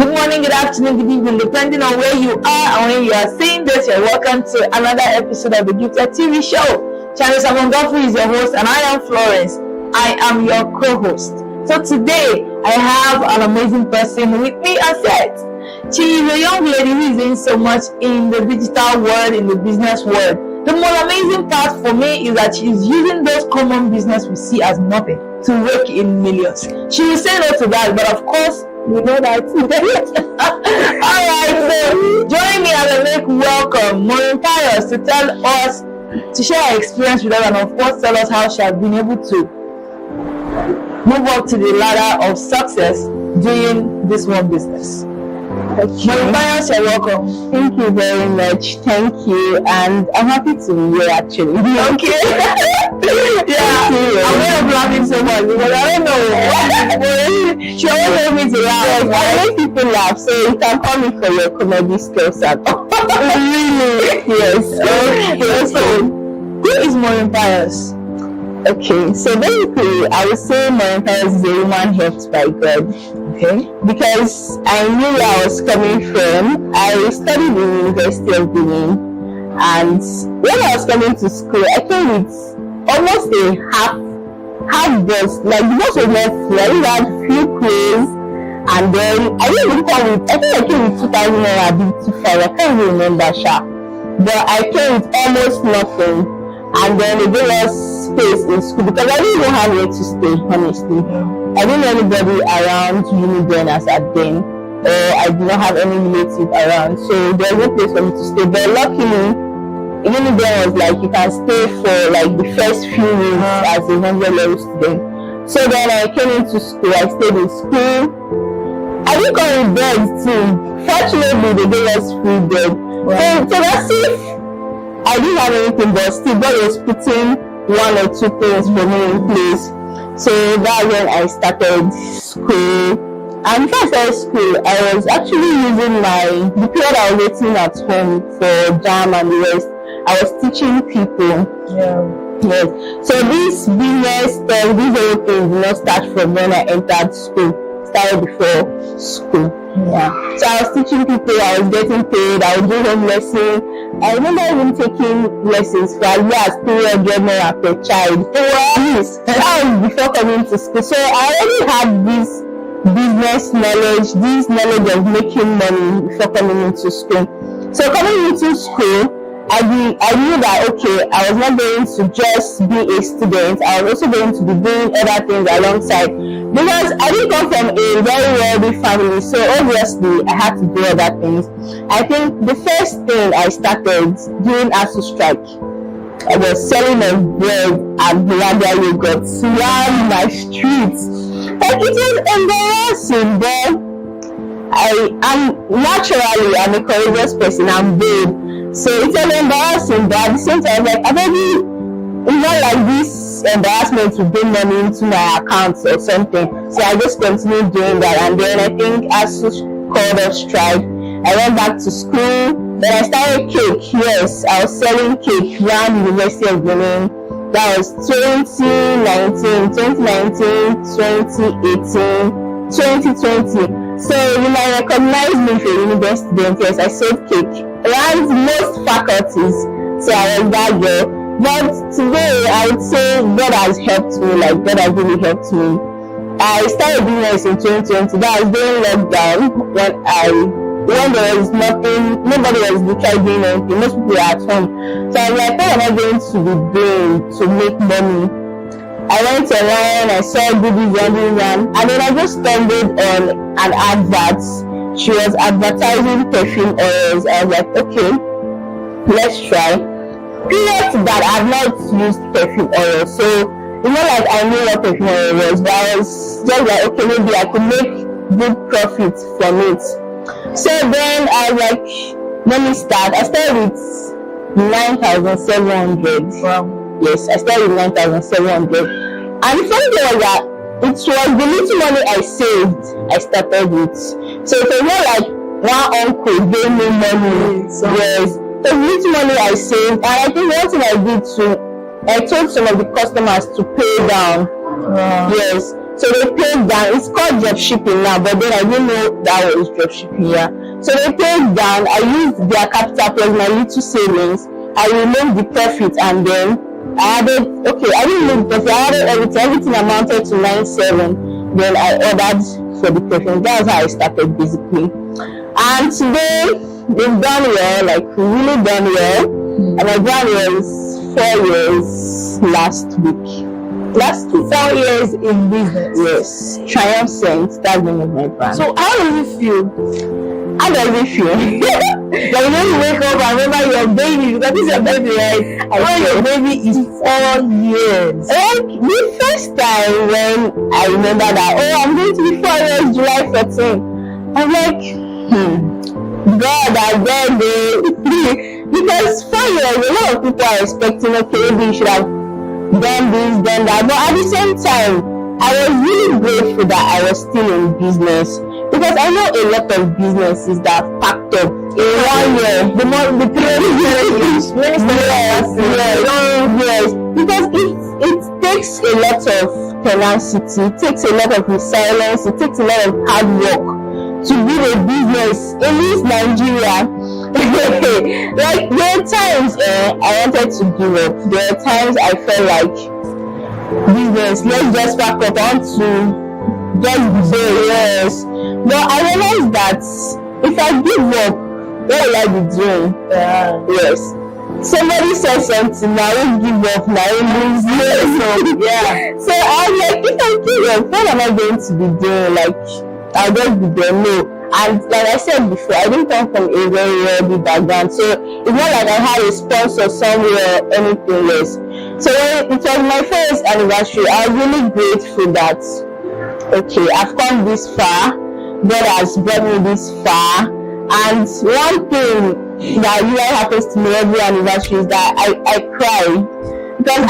Good morning, good afternoon, good evening, depending on where you are and when you are seeing this. You're welcome to another episode of the Gifted TV show. Charles Amongofu is your host, and I am Florence. I am your co-host. So today, I have an amazing person with me on set. She is a young lady who is doing so much in the digital world, in the business world. The most amazing part for me is that she is using those common business we see as nothing to rake in millions. She will say no to that, but of course, we know that. Alright, so join me as I make welcome Maureen Pius to tell us, to share her experience with us, and of course tell us how she has been able to move up to the ladder of success doing this one business. Okay. Maureen Pius, you're welcome. Thank you very much. Thank you, and I'm happy to be here actually. Okay. Yeah, I'm way of laughing so much because I don't know. She always made me to laugh. Yes, I make people laugh, so you can call me for your comedy skills at all. Really? Yes. Okay. So, who is Maureen Pius? Okay, so basically, I would say Maureen Pius is a woman helped by God. Okay. Because I knew where I was coming from. I studied in the University of Benin, and when I was coming to school, I came with almost a half bus. Like the bus was not full. I had few clothes, and then I didn't even come with. I think I came with 2,000 naira, big 2,500. I can't even remember, sha. But I came with almost nothing, and then they gave us space in school because I didn't even have where to stay. Honestly, I didn't know anybody around uni then as at then, or I did not have any relative around, so there was no place for me to stay. But luckily, uni then was like you can stay for like the first few weeks as a 100-level student. So then I came into school. I stayed in school. I didn't come with bed too. Fortunately, they gave us free bed. So that's if I didn't have anything, but still God was putting one or two things for me in place. So that's when I started school. And before I started school, I was actually using the period I was waiting at home for JAM and the rest. I was teaching people. Yeah. Yes. So this business stuff, this whole thing did not start from when I entered school. It started before school. Yeah. So I was teaching people, I was getting paid, I was doing home lessons. I remember even taking lessons for as low as 300 naira per child. Yes. That was before coming to school. So I already had this business knowledge, this knowledge of making money before coming into school. So coming into school, I knew that okay, I was not going to just be a student. I was also going to be doing other things alongside, because I didn't come from a very wealthy family, so obviously I had to do other things. I think the first thing I started doing after strike, I was selling of bread and Hollandia yogurt around my streets. Like it was embarrassing, but I'm a courageous person. I'm bold. So it's an embarrassing, but at the same time, like it's not like this embarrassment will bring money into my accounts or something. So I just continued doing that, and then I think as called off strike, I went back to school. Then I started cake. Yes, I was selling cake around the University of Benin. That was 2019, 2018, 2020. So you might recognize me for a university student. Yes, I sold cake around most faculties. So I was that girl. But today I would say God has helped me. Like God has really helped me. I started business in 2020. That was during lockdown when there was nothing, nobody was literally doing anything. Most people were at home. So I was like, what am I going to be doing to make money? I went online, I saw goodies and then I just stumbled on an advert. She was advertising perfume oils. I was like, okay, let's try. Prior to that, I've not used perfume oil, so it's not like I knew what perfume oil was, but I was just like, okay, maybe I could make good profit from it. So then I was like, let me start. I started with 9,700. Wow. Yes, I started with 9,700. And the funny thing was that it was the little money I saved I started with. So it was not like one uncle gave me money. Yes, it was the little money I saved. And I think one thing I did too, I told some of the customers to pay down. Yes. So they paid down. It's called drop shipping now, but then I didn't know that was drop shipping. Yeah. So they paid down. I used their capital plus my little savings. I removed the profit and then I added. Okay, I didn't remove the profit. I added everything. Everything amounted to 9,700. Then I ordered for the profit. That's how I started basically. And today we've done well, like really done well. And my brand was 4 years last week. 4 years in business. Yes, Triumph Sense. That's the name of my brand. So how does it feel? How does it feel? Like when you wake up and remember your baby, because this is your baby, right? When your baby is 4 years. Like the first time when I remember that, oh, I'm going to be 4 years, July 14. I'm like, God, I beg you. Because 4 years, a lot of people are expecting, okay, maybe you should have done this, done that. But at the same time, I was really grateful that I was still in business, because I know a lot of businesses that packed up in 1 year. The 3 years. Yes. Because it takes a lot of tenacity, it takes a lot of resilience, it takes a lot of hard work to build a business in this Nigeria. Like there are times I wanted to give up. There are times I felt like business, let's just pack up, I want to just be there, yes. But I realized that if I give up, what will I be doing? Yes. Somebody said something, now I give up, now I lose. Yeah. So I was like, if I give up, what am I going to be doing? Like, I'll just be there. No. And like I said before, I didn't come from a very wealthy background, so it's not like I had a sponsor somewhere or anything else. So when it was my first anniversary, I was really grateful that, okay, I've come this far, God has brought me this far. And one thing that really happens to me every anniversary is that I cry. Because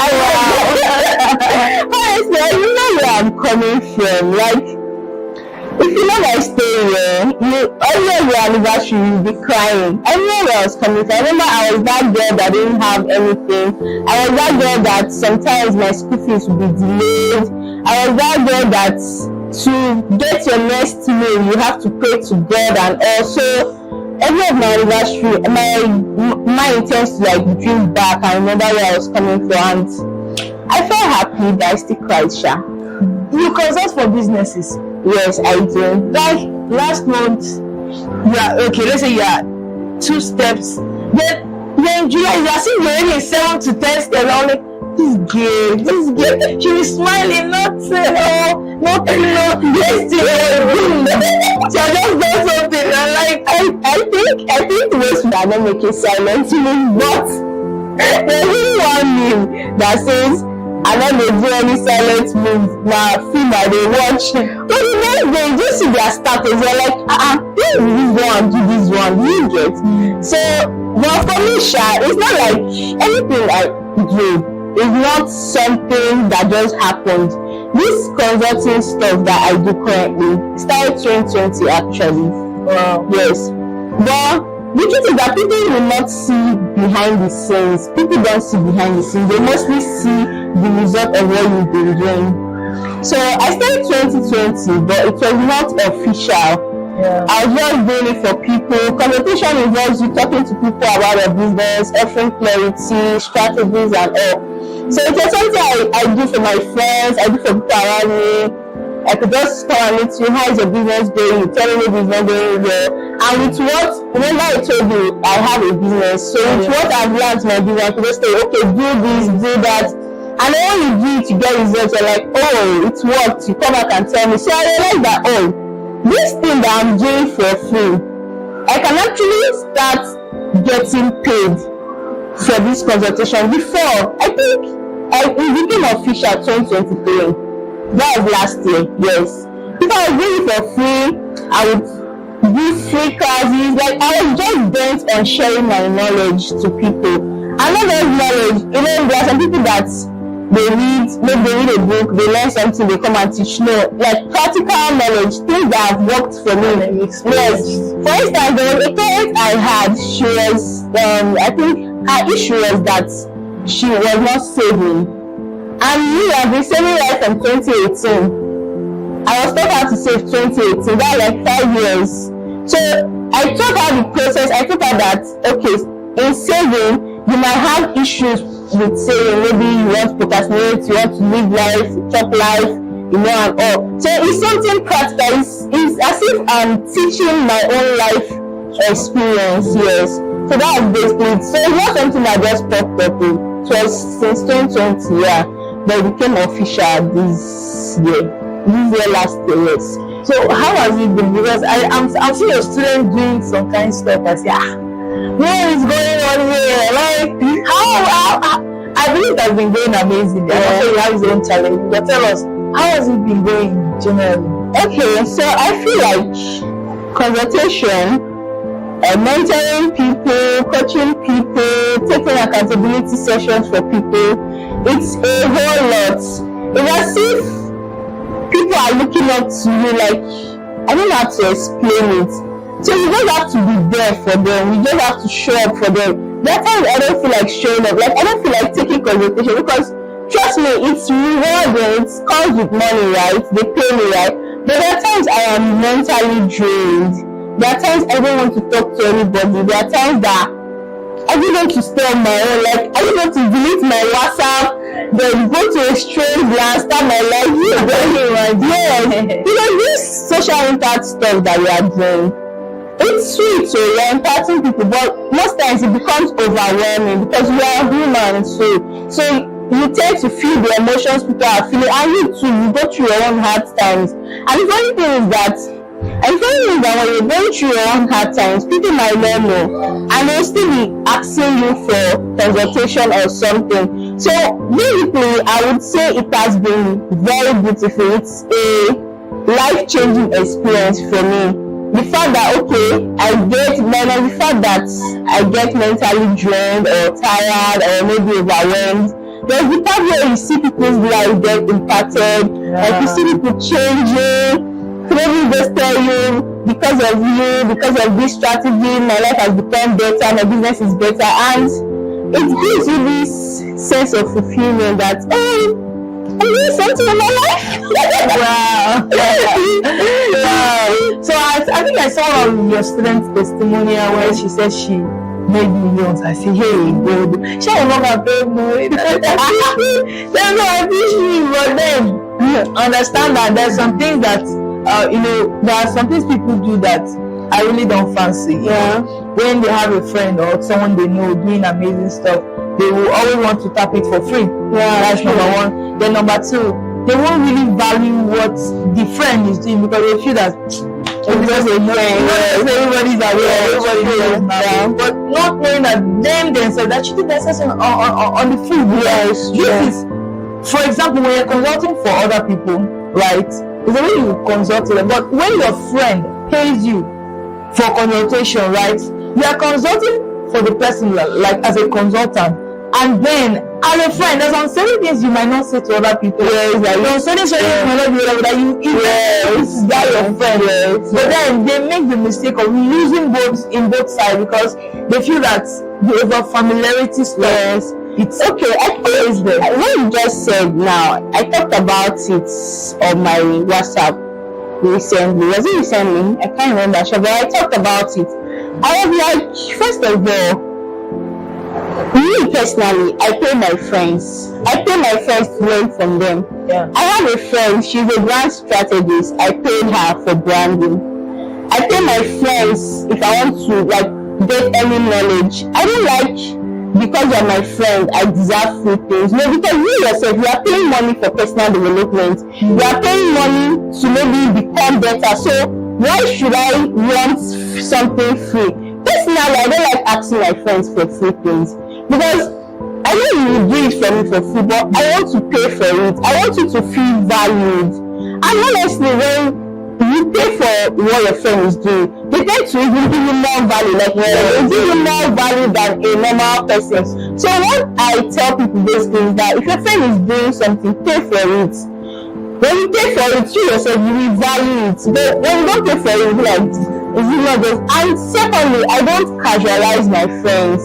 honestly, I know where I'm coming from. Like, if you know my story, every anniversary you'll be crying. I know where I was coming from. I remember I was that girl that didn't have anything. I was that girl that sometimes my school fees would be delayed. I was that girl that to get your next meal you have to pray to God, and also every of my anniversary, my intends to like dream back and remember where I was coming from, and I felt happy that I still cried, Sha. You consult for businesses? Yes, I do. Like last month, okay, let's say you are 2 steps. Then in July, you are seeing already in 7 to 10 steps. I'm like, this girl. She was smiling, not this thing. She had just done something. And like, I think most people are not making silent moves, but there's really one meme that says, I'm not going to do any silent moves. Now, film that they watch. But the next day, you just see their status. They're like, do this one, do this one. Do you get? So, but for me, Sha, it's not like anything I do. It's not something that just happened. This consulting stuff that I do currently started 2020 actually. wow. Yes. But the truth is that people will not see behind the scenes. People don't see behind the scenes. They mostly see the result of what you've been doing. So I started 2020, but it was not official. Yeah. I was just doing it for people. Consultation involves you talking to people about your business, offering clarity, strategies, and all. So it was something I do for my friends, I do for people around me. I could just come and meet you. How is your business going? You telling me business going well. And with what, remember I told you I have a business. So with what I've learned in my business, I could just say, okay, do this, do that. And then when you do it, you get results. You're like, oh, it worked. You come back and tell me. So I realized that, oh, this thing that I'm doing for free, I can actually start getting paid for this consultation. Before, I think it became official 2023. That was last year, yes. If I was doing it for free, I would do free classes. Like, I was just bent on sharing my knowledge to people. And not just knowledge, you know, there are some people that maybe they read a book, they learn something, they come and teach. No, like practical knowledge, things that have worked for me. Yes. For instance, there was a parent I had, she was, I think her issue was that she was not saving. And me, I've been saving right from 2018. I was taught how to save 2018. That's like 5 years. So I taught her the process. I taught her that, okay, in saving, you might have issues with saving. Maybe you want to procrastinate, you want to live life, chop life, you know, and all. So it's something practical. It's as if I'm teaching my own life experience, yes. So that was basically it. So it's not something that just popped up. It was since 2020, yeah, but it became official this year last year, yes. So how has it been? Because I'm seeing your students doing some kind of stuff. I say, what is going on here? Like, how I believe it has been going amazing. Yeah. Also, you have his own challenge. But tell us, how has it been going generally? Okay, so I feel like consultation, mentoring people, coaching people, taking accountability sessions for people, it's a whole lot. It's as if people are looking up to you, like, I don't know how to explain it. So you don't have to be there for them, you just have to show up for them. That time I don't feel like showing up, like I don't feel like taking consultation, because trust me, it's rewarding, it comes with money, right? They pay me, right? But there are times I am mentally drained. There are times I don't want to talk to anybody. There are times that I just want to stay on my own. Like, I just want to delete my WhatsApp, then go to a strange land, start my life. Yes. Because this social impact stuff that we are doing, it's sweet, so you're impacting people, but most times it becomes overwhelming because we are human. So you tend to feel the emotions people are feeling, and you too, you go through your own hard times. And the funny thing is that when you're going through your own hard times, people might not know, and they'll still be asking you for consultation or something. So basically, I would say it has been very beautiful. It's a life-changing experience for me. The fact that, okay, the fact that I get mentally drained or tired or maybe overwhelmed, there's the part where you see people's lives get impacted, like you see people changing. Maybe just tell you, because of this strategy, my life has become better, my business is better, and it gives you this sense of fulfillment that, I'm doing something in my life. Wow. So I think I saw your student's testimonial where she said she made millions. I say, hey, God, she will not pay more. They're not appreciating, but then understand that there's some things that there are some things people do that I really don't fancy. Yeah. When they have a friend or someone they know doing amazing stuff, they will always want to tap it for free. Yeah, that's number one. Then number two, they won't really value what the friend is doing because they feel that because they know everybody's aware, everybody knows now. But not knowing that themselves, that cheating themselves on the food. Yes, this is, for example, when you're consulting for other people, right? It's the way you consult them. But when your friend pays you for consultation, right? You are consulting for the person like as a consultant, and then as a friend, there's some certain things you might not say to other people. Yes, like there's certain things you might not be able that you that your friend. Yes. But then they make the mistake of losing both sides because they feel that the over familiarity stuff. Yes. It's okay. I think what you just said now, I talked about it on my WhatsApp recently. Was it recently? I can't remember, but I talked about it. I was like, first of all, me personally, I pay my friends. I pay my friends to learn from them. Yeah. I have a friend, she's a brand strategist. I paid her for branding. I pay my friends if I want to get any knowledge. I don't like because you're my friend, I deserve free things. No, because you yourself, you are paying money for personal development. You are paying money to maybe become better. So why should I want something free? Personally, I don't like asking my friends for free things because I know you will do it for me for free, but I want to pay for it. I want you to feel valued. And honestly, when you pay for what your friend is doing, they tend to even give you more value, like they give you more value than a normal person. So what I tell people basically is that if your friend is doing something, pay for it. When you pay for it, you yourself, you will value it. But when you don't pay for it, you'll be like, is it not just? And secondly, I don't casualize my friends.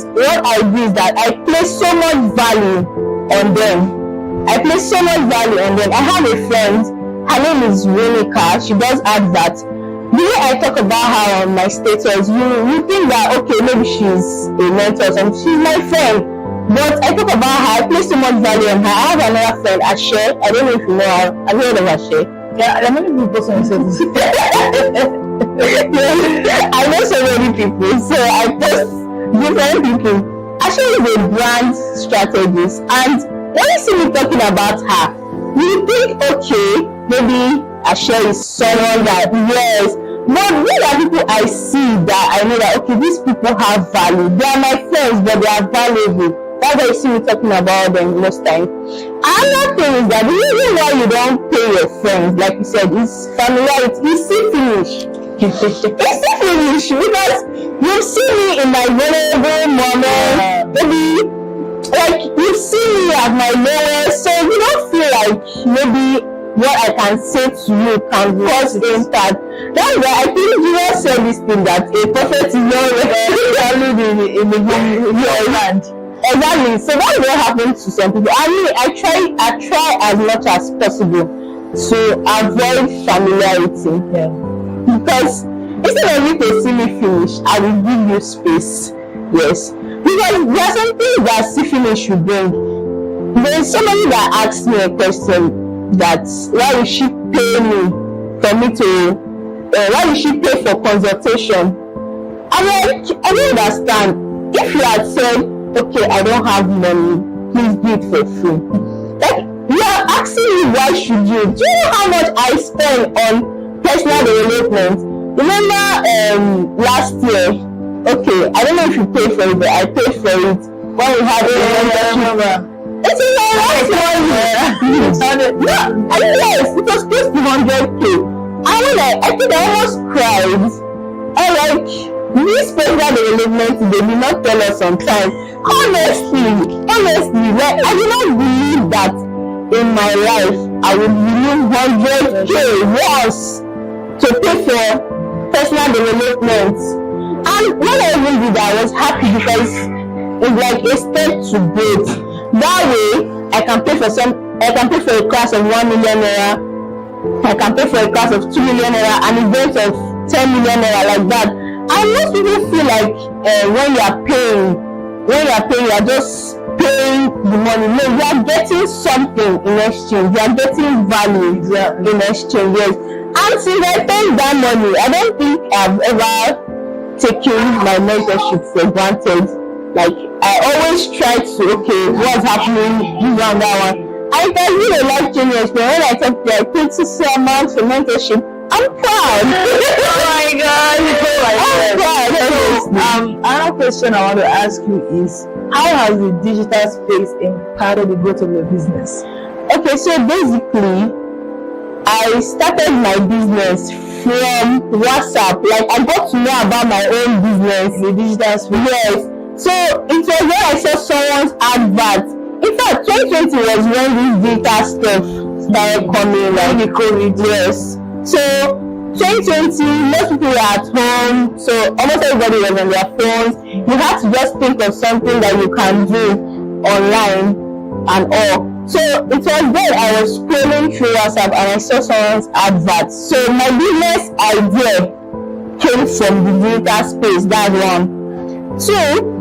What I do is that I place so much value on them. I place so much value on them. I have a friend, her name is Monica. She does adverts. The way I talk about her on my status, you think that okay, maybe she's a mentor or something. She's my friend, but I talk about her. I place so much value on her. I have another friend, Ashe. I don't know if you know her. Have you heard of Ashe? Yeah, there are many people on status. I know so many people, so I post different people. Ashe is a brand strategist, and when you see me talking about her, you think okay, maybe Ashe is someone that yes, but these are people I see that I know that okay, these people have value. They are my friends, but they are valuable. That's why you see me talking about them most times. Another thing is that the reason why you don't pay your friends, like you said, is familiarity. You see finish. You see finish because you see me in my vulnerable moment. Maybe like you see me at my lowest, so you don't feel like maybe what I can say to you can cause impact. That's why I think Jesus said this thing that a prophet is not valued in your land. Exactly. So that's what happens to some people. I mean, I try as much as possible to avoid familiarity. Yeah. Because instead of you to see me finish, I will give you space. Yes. Because there are some things that see finish should bring. There is somebody that asked me a question that why will she pay me for me to why will she pay for consultation? I'm like, I don't understand. If you had said, okay, I don't have money, please do it for free. Like, you are asking me why should you? Do you know how much I spend on personal development? Remember last year, okay, I don't know if you paid for it, but I paid for it when we had a mentorship. It's in my last one. Yes, it was close to 100K. I think I almost cried. I like this personal development, they did not tell us on time. Honestly, like I do not believe that in my life I would remove 100K once to pay for personal development. And when I even did that, I was happy because it's like a step to growth. That way, I can pay for a class of 1 million naira. I can pay for a class of 2 million naira, an event of 10 million naira, like that. And most people feel like when you are paying, you are just paying the money. No, you are getting something in exchange. You are getting value in exchange. Yes. And since I paid that money, I don't think I've ever taken my mentorship for granted. Like I always try to what's happening, this one, that one. I can really like changing experience. When I talk to I paid so amount for mentorship, I'm proud. Oh my God! I'm proud. Another question I want to ask you is, how has the digital space impacted the growth of your business? Okay, so basically, I started my business from WhatsApp. Like I got to know about my own business, the digital space. Yes. So it was when I saw someone's advert. In fact, 2020 was when this digital stuff started coming, like the COVID. Yes. So 2020, most people were at home, so almost everybody was on their phones. You had to just think of something that you can do online and all. So it was then I was scrolling through WhatsApp and I saw someone's advert. So my business idea came from the digital space. That's one. Two,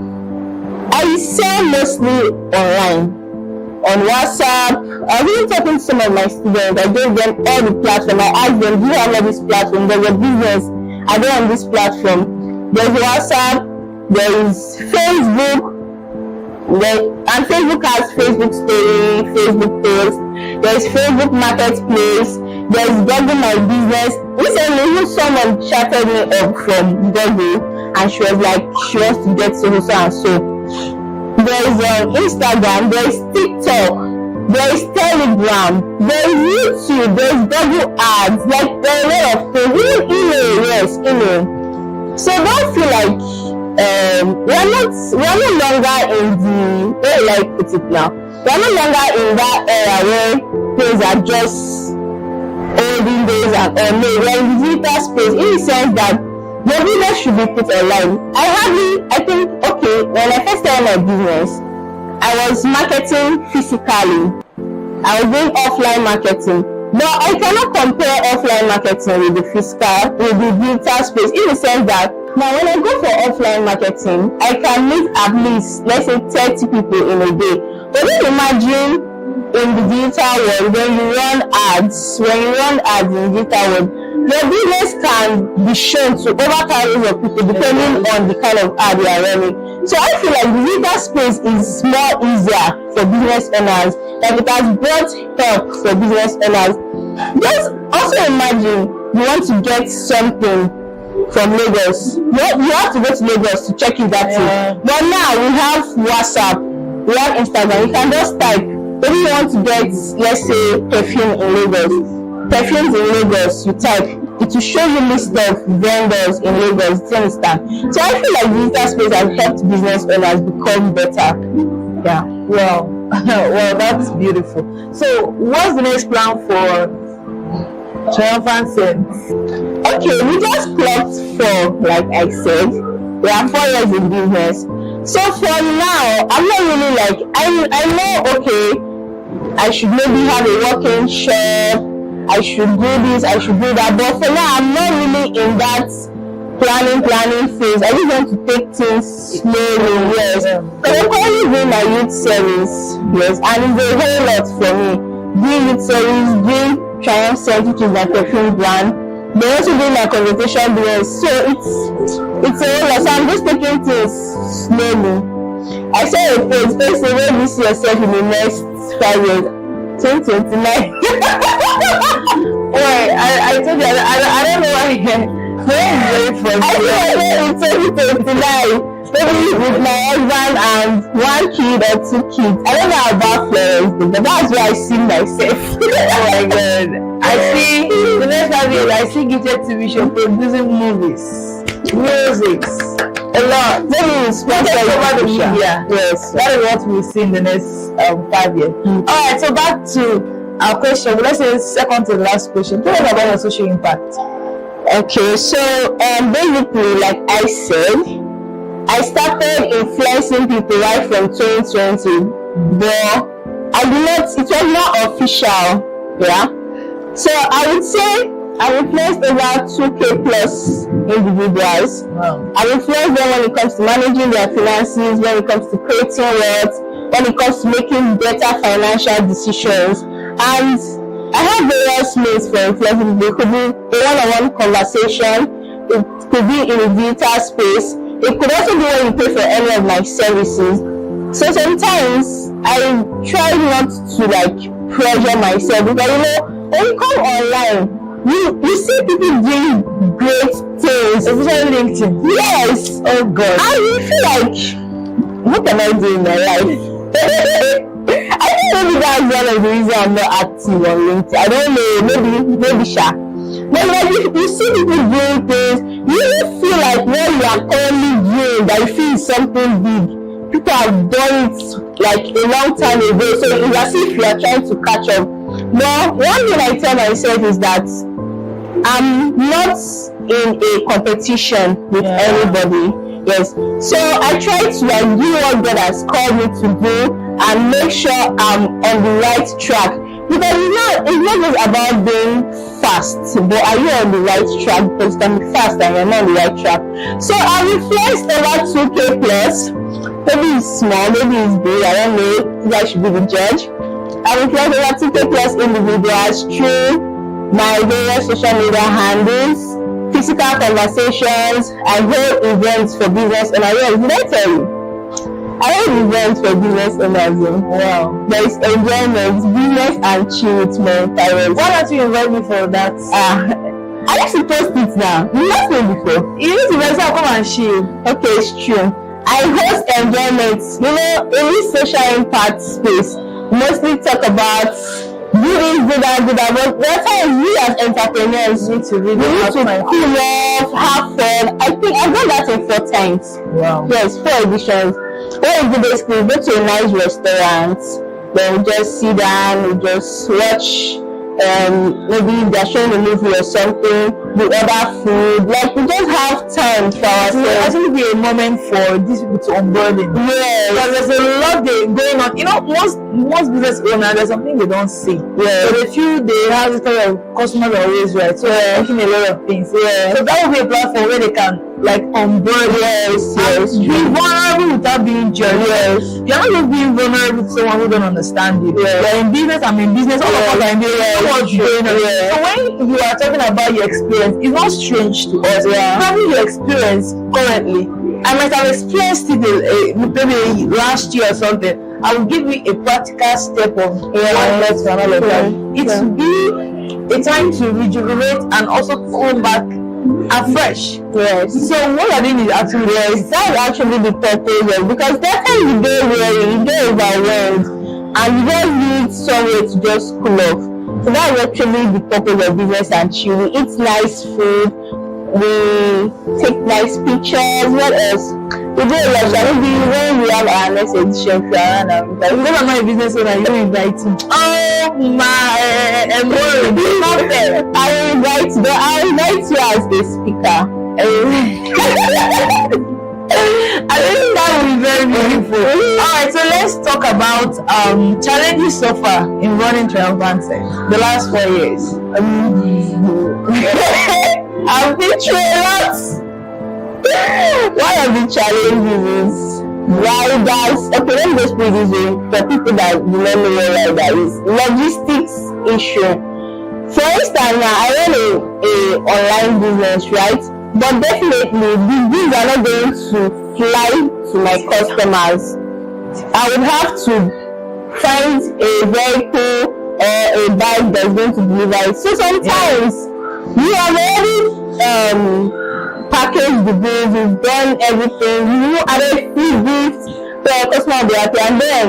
I sell mostly online on WhatsApp. I've been talking to some of my students. I gave them all the platform. I asked them, do you have all this platform? There's a business I go on this platform. There's WhatsApp, there is Facebook, and Facebook has Facebook story, Facebook post, there's Facebook marketplace, there's Google My Business. Recently someone chatted me up from Google and she was like, she wants to get so and so. There's Instagram, there's TikTok, there's Telegram, there's YouTube, there's Google Ads, like there are a lot of things. Even email, yes, email. So don't feel like we are no longer in the way like put it now. We are no longer in that era where things are just olden days and no, we're in the digital space in the sense that your business should be put online. I think, when I first started my business, I was marketing physically. I was doing offline marketing. But I cannot compare offline marketing with the digital space, in the sense that now when I go for offline marketing, I can meet at least, let's say, 30 people in a day. But then imagine in the digital world, when you run ads in the digital world, your business can be shown to over thousands of people depending on the kind of ad you are running. So I feel like the digital space is more easier for business owners, like it has brought help for business owners. Just also imagine you want to get something from Lagos. You have to go to Lagos to check it that thing. But now we have WhatsApp, we have Instagram. You can just type. If you want to get, let's say, perfumes in Lagos, you type. It will show you list of vendors in Lagos. Do you understand? So I feel like digital space has helped business owners become better. Yeah. Well, well, that's beautiful. So, what's the next plan for Triumphant Sense? Okay, we just clocked 4, like I said. We are 4 years in business. So for now, I'm not really like, I know, okay, I should maybe have a working shop, I should do this, I should do that, but for now, I'm not really in that planning phase. I just want to take things slowly, yes. So I'm currently doing my youth service, yes, and it's a whole lot for me. Doing youth service, doing Triumph Sense, which is my perfume brand. They also doing my consultation business, so it's a whole lot. So I'm just taking things slowly. I saw a post, they say, where do you see yourself in the next 5 years? 2029. Wait, I told you, I don't know why. Very funny. I said in 2029, maybe with my husband and 1 kid or 2 kids. I don't know about Florence, but that's where I see myself. Oh my god. I see the next 5 years, I see Gifted TV show producing movies, music, a lot. Maybe it's over the media. Yes. That is what we see in the next 5 years. Alright, so back to our question. Let's say second to the last question. Tell us about your social impact. Okay, so basically, like I said, I started influencing people right from 2020, but it was not official, yeah. So I would say I influenced over 2K plus individuals. Wow. I influenced them when it comes to managing their finances, when it comes to creating wealth, when it comes to making better financial decisions. And I have various means for influencing. It could be a one-on-one conversation, it could be in a digital space, it could also be when you pay for any of my services. So sometimes I try not to like pressure myself, because when you come online, you see people doing great things, Especially LinkedIn. yes, Oh god. and you feel like, what can I do in my life? I think maybe that's one of the reasons I'm not active on LinkedIn. I don't know, maybe sha. But like you see people doing things, you really feel like what you are currently doing, that you feel is something big. People have done it like a long time ago, so it's as if you are trying to catch up. But one thing I tell myself is that I'm not in a competition with anybody. Yes, so I try to like do what God has called me to do and make sure I'm on the right track. Because it's not just about being fast, but are you on the right track? Because you can be fast and you're not on the right track. So I reflected over 2K plus. Maybe it's small, maybe it's big, I don't know. You guys should be the judge. I reflected over 2K plus individuals through my various social media handles, physical conversations. I hold events for business owners. Yes, did I tell you? I hold events for business owners. Wow. There is enjoyment, business and chill with Maureen Pius. Why don't you invite me for that? I used to post it now. You asked me before. You need to invite me, come and chill. Okay, it's true. I host enjoyment. In this social impact space, mostly talk about do this, do that, but there are times we as entrepreneurs need to really cool off, have fun. I think I've done that in 4 times. Wow. Yes, 4 editions. What we do basically, go to a nice restaurant, then we just sit down, we just watch, maybe they're showing a movie or something, we order food, like we just have time for ourselves. Actually, be a moment for these people to onboard in. Yes. Because there's a lot going on. You know, most business owners, there's something they don't see. Yeah. So they feel they have this kind of customers are always right. So they're making a lot of things. Yeah. So that will be a platform where they can like onboard. Yes. Be vulnerable without being judged. Yes. You're not just being vulnerable to someone who don't understand you. Yeah. You're in business, I'm in business, all of us are in business. You know what's going on. Yeah. So when you are talking about your experience, it's not strange to us. Yeah. Having your experience currently, I might have experienced it maybe last year or something. I will give you a practical step of one lesson and all of that. It will be a time to rejuvenate and also come back afresh. Yes. So what you're doing is actually That's actually the purpose, because that time you get weary, you get overwhelmed, and you just need somewhere to just cool off. So that's actually the purpose of business and chill. We eat nice food, we take nice pictures. What else? We do a lot. Maybe when we have our next edition, because I'm not a business owner, you don't invite me. oh my Maureen, not fair. I'll invite you as a speaker. I think that would be very beautiful. Alright, so let's talk about challenges so far in running Triumphant the last 4 years. I've been through a lot. One of the challenges is riders. Okay, let me just put it this way for people that do not know what rider is. Logistics issue. For instance, now I run a online business, right? But definitely the goods are not going to fly to my customers. I would have to find a vehicle or a bike that's going to deliver it. So sometimes you have already packaged the goods, you've done everything, you added free gifts to our customer, be happy, and then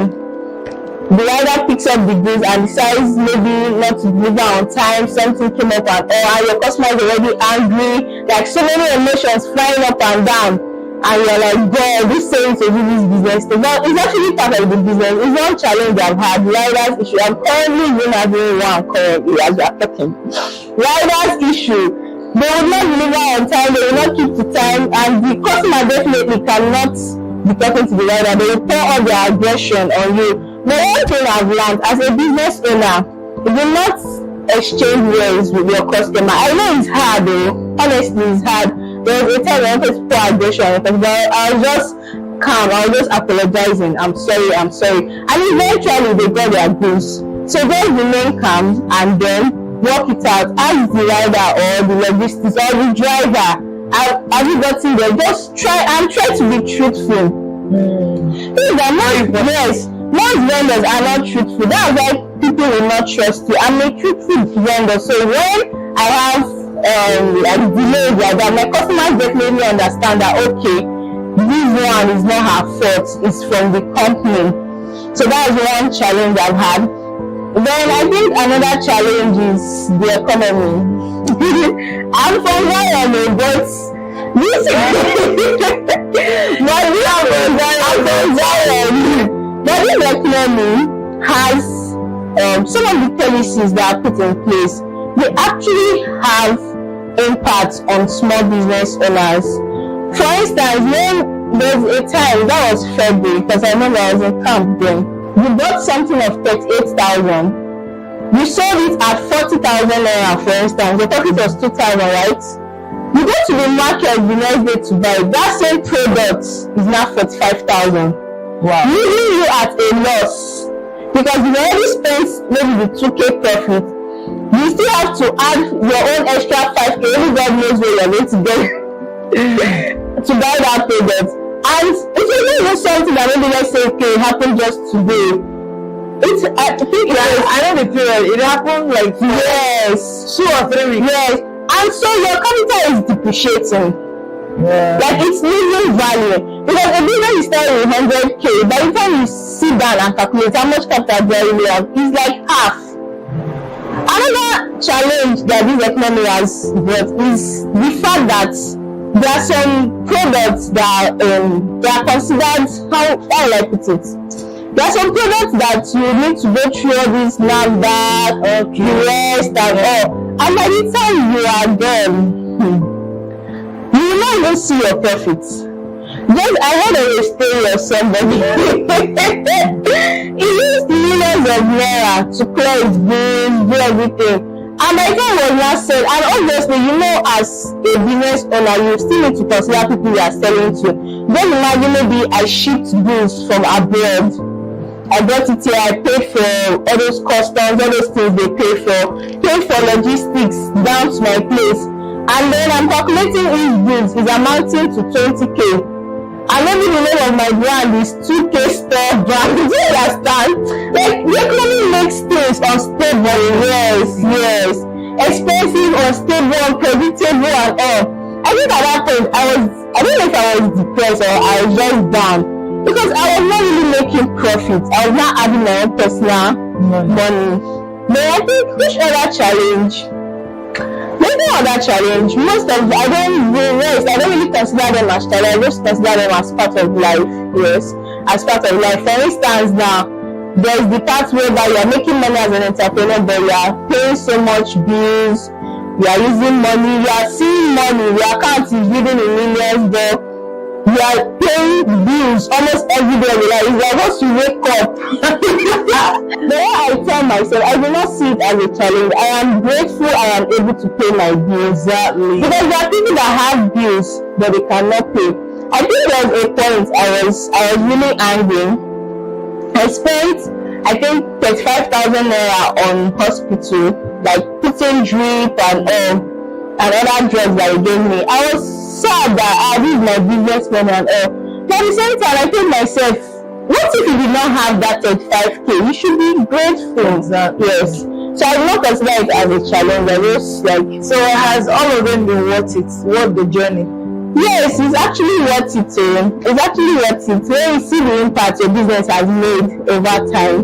the rider picks up the goods and decides maybe not to deliver on time, something came up and your customer is already angry, like so many emotions flying up and down, and you're like, God, this saying to do this business thing. But it's actually part of the business. It's one challenge I've had. Riders issue. I'm currently even having one currently as we are talking. Riders issue. They will not deliver on time, they will not keep to time, and the customer definitely cannot be talking to the rider. They will pour all their aggression on you. The one thing I've learned as a business owner, if you not exchange words with your customer, I know it's hard though, honestly it's hard. There was a time I wanted to pour aggression, but I was just calm, I was just apologizing, I'm sorry, and eventually they got their goods. So just remain calm and then work it out. Ask the rider or the logistics or the driver, have you gotten there? Just try to be truthful. Most vendors are not truthful. That's why people will not trust you. I'm a truthful vendor, so when I have like delays like that, my customers definitely understand that okay, this one is not her fault, it's from the company. So that's one challenge I've had. Then I think another challenge is the economy. I'm from Zion, but this but this economy has some of the policies that are put in place. They actually have impact on small business owners. For instance, when there's a time, that was February, because I remember I was in camp then. You bought something of 38,000. You sold it at 40,000 naira, for instance. The profit was 2,000, right? You go to the market the next day to buy it. That same product is now 45,000. Wow. Leaving you at a loss, because you already spent maybe the 2k profit. You still have to add your own extra 5k. Only God knows where you're going to get to buy that product. And it isn't even something that maybe let's say okay, it happened just today. I know the period. It happened like 2 or 3 weeks. Yes. And so your capital is depreciating. Yeah. Like it's losing value. Because a business is starting with 100k. By the time you sit down and calculate how much capital do I really have, it's like half. Another challenge that this economy has brought is the fact that there are some products that they are considered, how will I put it? There are some products that you need to go through all this NAFDAC, the rest and all. And by the time you are done, you will not even see your profits. Just I heard of a story of somebody. He used millions of naira to clear his bills, do everything. And by the time it was not said, and obviously, you know, as a business owner, you still need to consider people you are selling to. Just imagine maybe I shipped goods from abroad. I brought it here, I paid for all those customs, all those things they pay for logistics down to my place. And then I'm calculating each goods is amounting to 20k. And maybe the name of my brand is 2k store brand. Do you understand? Like, the economy makes things unstable. Yes. Expensive, unstable, unpredictable, and all. I think at that point, I don't know if I was depressed or I was just down. Because I was not really making profit. I was not adding my own personal money. But I think which other challenge? Maybe other challenge. Most of I don't really consider them as challenge. I just consider them as part of life. Yes, as part of life. For instance, now there's the part whereby you are making money as an entrepreneur, but you are paying so much bills. You are using money. You are seeing money. Your account is reading in millions, but you are paying bills almost every day. It's like once you wake up. The way I tell myself, I do not see it as a challenge. I am grateful I am able to pay my bills. Exactly. Because there are people that have bills but they cannot pay. I think there was a point I was really angry. I spent, I think, 35,000 naira on hospital, like putting drip and other drugs that they gave me. I was sad that I did my business money and all. But at the same time, I told myself, what if you did not have that 35k? You should be grateful. Exactly. Yes. So I do not consider it as a challenge. I just like. So has all of them been worth it? Worth the journey? Yes, it's actually worth it. It's actually worth it when you see the impact your business has made over time.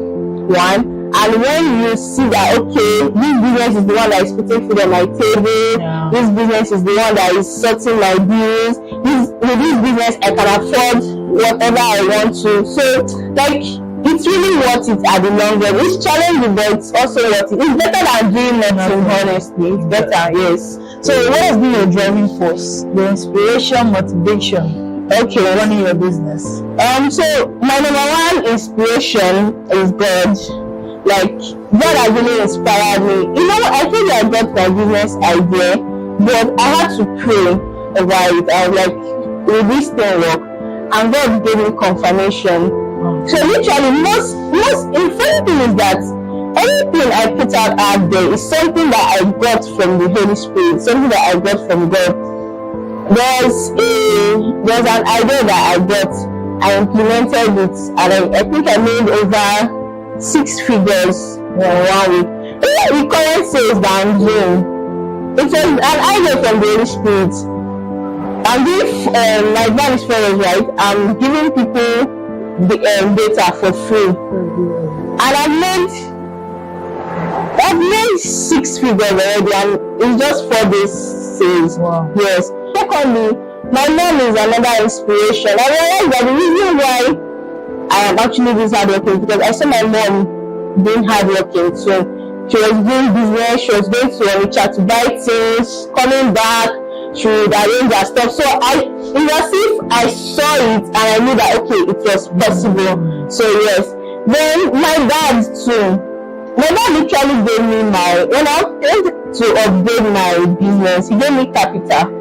One. And when you see that, okay, this business is the one that is putting food on my table, this business is the one that is sorting my bills, with this business I can afford whatever I want to. So, like, it's really worth it at the long run. It's challenging, but it's also worth it. It's better than doing nothing, honestly. It's better, yes. So, what has been your driving force? The inspiration, motivation? Okay, running your business. So my number one inspiration is God. Like, God has really inspired me. You know, I think I got my business idea, but I had to pray over it. I was like, will this thing work? And God gave me confirmation. So literally, most important thing is that anything I put out there is something that I got from the Holy Spirit, something that I got from God. There's an idea that I got, I implemented it, and I think I made over 6 figures in 1 week. Even the current sales that I'm doing, it was an idea from the Holy Spirit. I'm doing my brand is followers, right? I'm giving people the data for free, and I've made 6 figures already, and it's just 4 days sales. Wow. Yes. Secondly, my mom is another inspiration. I realized that the reason why I am actually this hardworking because I saw my mom being hardworking. So she was doing business, she was going to Onitsha to buy things, coming back, she would arrange her stuff. So it was as if I saw it and I knew that okay, it was possible. So yes. Then my dad too. My dad literally gave me when I wanted to upgrade my business, he gave me capital.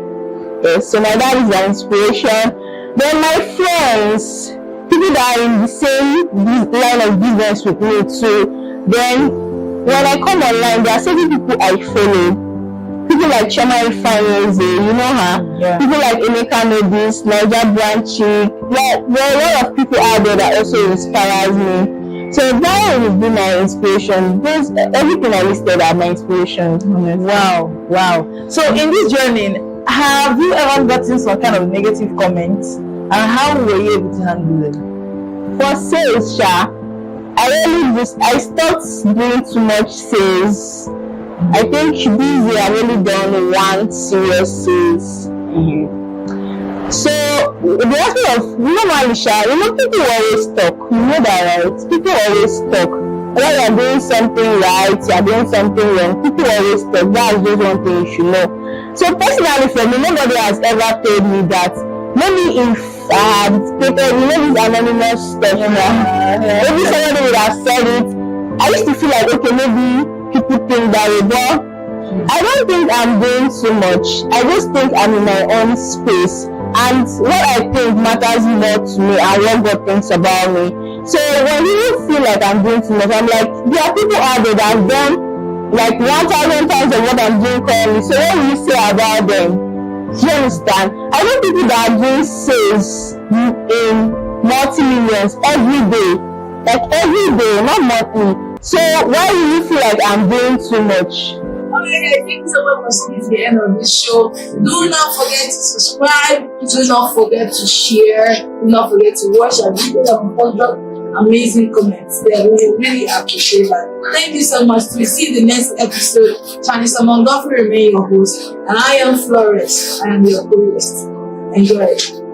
Yes, so my dad is an inspiration. Then my friends, people that are in the same line of business with me too. Then when I come online, there are certain people I follow. People like Chema Ifeanyi, you know her. Yeah. People like Emeka Nobis, Niger Branchik. There are a lot of people out there that also inspires me. So that would be my inspiration. Everything I listed are my inspiration. Wow. So in this journey, have you ever gotten some kind of negative comments? And how were you able to handle them? For sales, I stopped doing too much sales. I think this year I really done 1 serious sales. So the aspect of normally, people always talk. You know that, right? People always talk. When you're doing something right, you're doing something wrong. People always talk. That's just one thing you should know. So personally, for me, nobody has ever told me that maybe in I had created, you know, this anonymous stuff now. Maybe somebody would have said it. I used to feel like, okay, maybe people think that way, but I don't think I'm doing too much. I just think I'm in my own space, and what I think matters more to me and what God thinks about me. So when you feel like I'm doing too much, I'm like, there are people out there that have done like 1,000 times of what I'm doing currently. So what will you say about them? Do you understand? I know people that are doing sales in multi-millions every day, like every day, not monthly. So why do you feel like I'm doing too much? Okay, thank you so much for seeing the end of this show. Do not forget to subscribe. Do not forget to share. Do not forget to watch our videos and drop amazing comments there. We will really appreciate that. Thank you so much. We see you in the next episode. Chinese Among God will remain your host, and I am Flores. I am your co-host. Enjoy it.